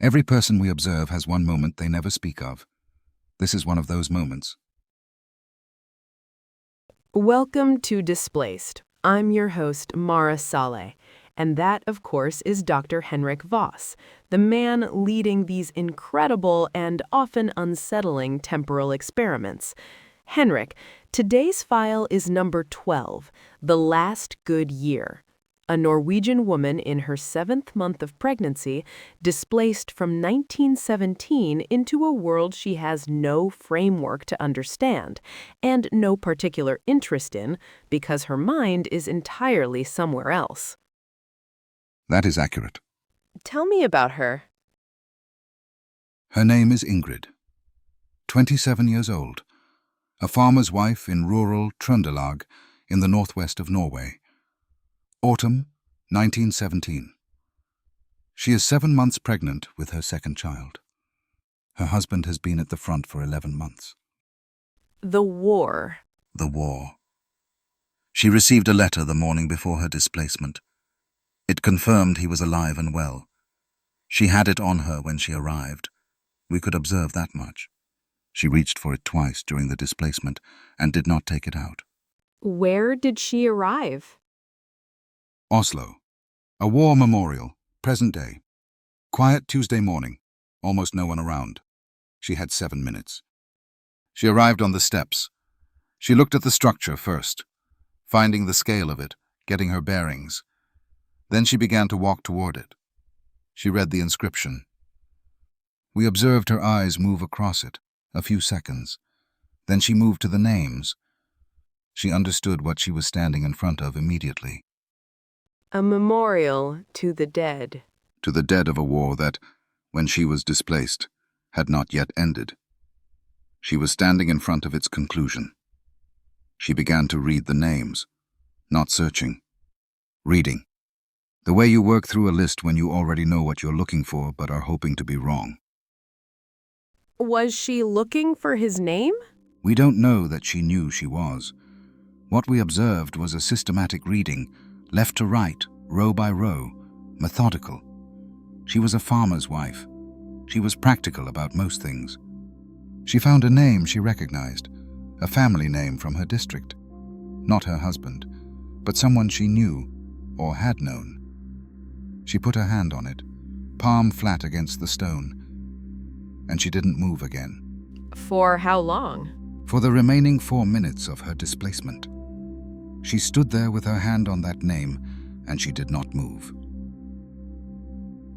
Every person we observe has one moment they never speak of. This is one of those moments. Welcome to Displaced. I'm your host, Mara Saleh, and that, of course, is Dr. Henrik Voss, the man leading these incredible and often unsettling temporal experiments. Henrik, today's file is number 12, The Last Good Year. A Norwegian woman in her 7th month of pregnancy, displaced from 1917 into a world she has no framework to understand and no particular interest in because her mind is entirely somewhere else. That is accurate. Tell me about her. Her name is Ingrid, 27 years old, a farmer's wife in rural Trøndelag in the northwest of Norway. Autumn 1917. She is 7 months pregnant with her second child. Her husband has been at the front for 11 months. The war. The war. She received a letter the morning before her displacement. It confirmed he was alive and well. She had it on her when she arrived. We could observe that much. She reached for it twice during the displacement and did not take it out. Where did she arrive? Oslo. A war memorial, present day. Quiet Tuesday morning. Almost no one around. She had 7 minutes. She arrived on the steps. She looked at the structure first, finding the scale of it, getting her bearings. Then she began to walk toward it. She read the inscription. We observed her eyes move across it, a few seconds. Then she moved to the names. She understood what she was standing in front of immediately. A memorial to the dead. To the dead of a war that, when she was displaced, had not yet ended. She was standing in front of its conclusion. She began to read the names, not searching. Reading. The way you work through a list when you already know what you're looking for but are hoping to be wrong. Was she looking for his name? We don't know that she knew she was. What we observed was a systematic reading, left to right, row by row, methodical. She was a farmer's wife. She was practical about most things. She found a name she recognized, a family name from her district. Not her husband, but someone she knew or had known. She put her hand on it, palm flat against the stone, and she didn't move again. For how long? For the remaining 4 minutes of her displacement. She stood there with her hand on that name, and she did not move.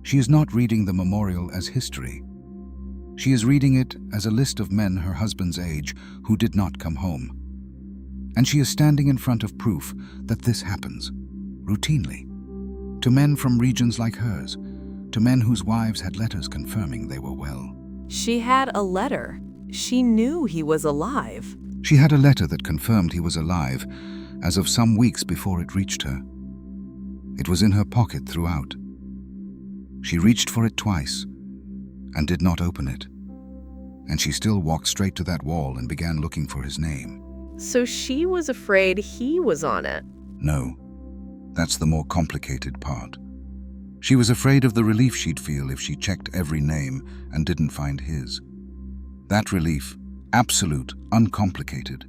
She is not reading the memorial as history. She is reading it as a list of men her husband's age who did not come home. And she is standing in front of proof that this happens, routinely, to men from regions like hers, to men whose wives had letters confirming they were well. She had a letter. She knew he was alive. She had a letter that confirmed he was alive, as of some weeks before it reached her. It was in her pocket throughout. She reached for it twice and did not open it. And she still walked straight to that wall and began looking for his name. So she was afraid he was on it. No, that's the more complicated part. She was afraid of the relief she'd feel if she checked every name and didn't find his. That relief, absolute, uncomplicated,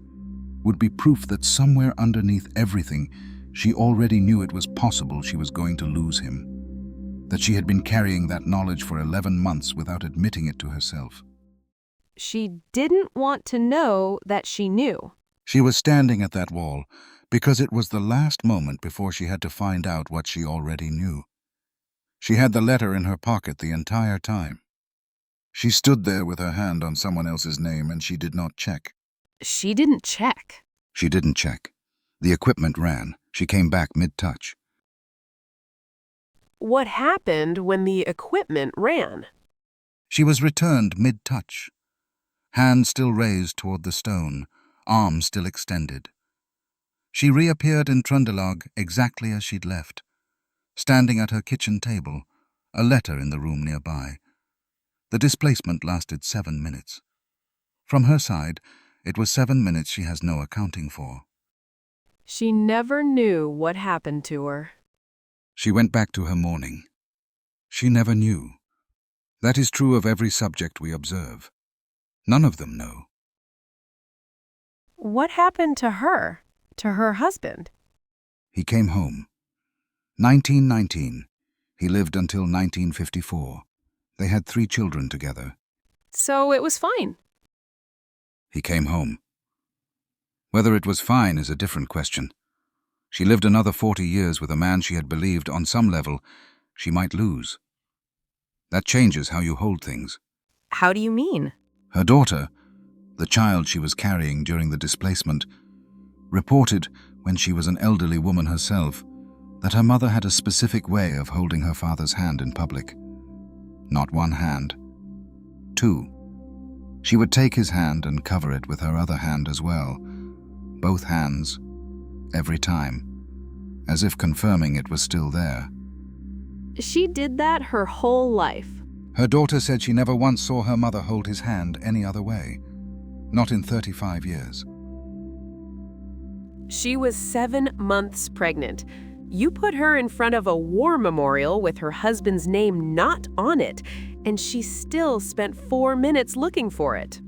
would be proof that somewhere underneath everything, she already knew it was possible she was going to lose him. That she had been carrying that knowledge for 11 months without admitting it to herself. She didn't want to know that she knew. She was standing at that wall because it was the last moment before she had to find out what she already knew. She had the letter in her pocket the entire time. She stood there with her hand on someone else's name and she did not check. She didn't check. She didn't check. The equipment ran. She came back mid-touch. What happened when the equipment ran? She was returned mid-touch. Hand still raised toward the stone, arm still extended. She reappeared in Trøndelag exactly as she'd left, standing at her kitchen table, a letter in the room nearby. The displacement lasted 7 minutes. From her side, it was 7 minutes she has no accounting for. She never knew what happened to her. She went back to her mourning. She never knew. That is true of every subject we observe. None of them know. What happened to her? To her husband? He came home. 1919. He lived until 1954. They had 3 children together. So it was fine. He came home. Whether it was fine is a different question. She lived another 40 years with a man she had believed, on some level, she might lose. That changes how you hold things. How do you mean? Her daughter, the child she was carrying during the displacement, reported, when she was an elderly woman herself, that her mother had a specific way of holding her father's hand in public. Not one hand. 2. She would take his hand and cover it with her other hand as well. Both hands, every time, as if confirming it was still there. She did that her whole life. Her daughter said she never once saw her mother hold his hand any other way. Not in 35 years. She was 7 months pregnant. You put her in front of a war memorial with her husband's name not on it, and she still spent 4 minutes looking for it.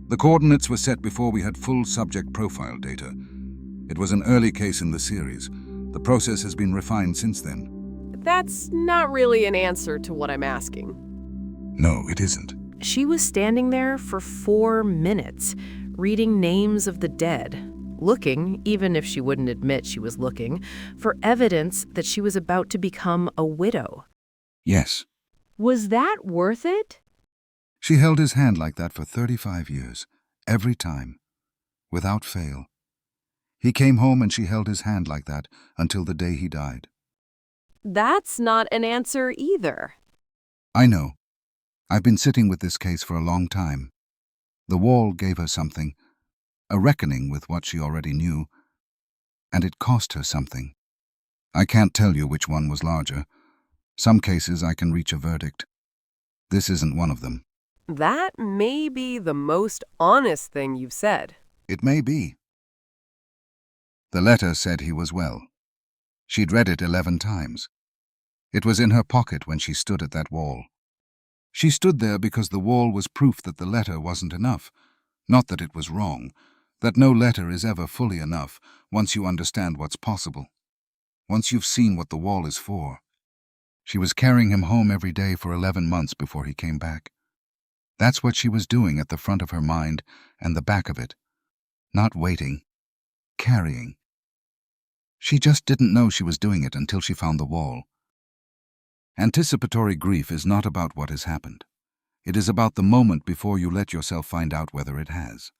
The coordinates were set before we had full subject profile data. It was an early case in the series. The process has been refined since then. That's not really an answer to what I'm asking. No, it isn't. She was standing there for 4 minutes, reading names of the dead, looking, even if she wouldn't admit she was looking, for evidence that she was about to become a widow. Yes. Was that worth it? She held his hand like that for 35 years, every time, without fail. He came home and she held his hand like that until the day he died. That's not an answer either. I know. I've been sitting with this case for a long time. The wall gave her something, a reckoning with what she already knew, and it cost her something. I can't tell you which one was larger. Some cases I can reach a verdict. This isn't one of them. That may be the most honest thing you've said. It may be. The letter said he was well. She'd read it 11 times. It was in her pocket when she stood at that wall. She stood there because the wall was proof that the letter wasn't enough, not that it was wrong, that no letter is ever fully enough once you understand what's possible, once you've seen what the wall is for. She was carrying him home every day for 11 months before he came back. That's what she was doing at the front of her mind and the back of it. Not waiting, carrying. She just didn't know she was doing it until she found the wall. Anticipatory grief is not about what has happened. It is about the moment before you let yourself find out whether it has.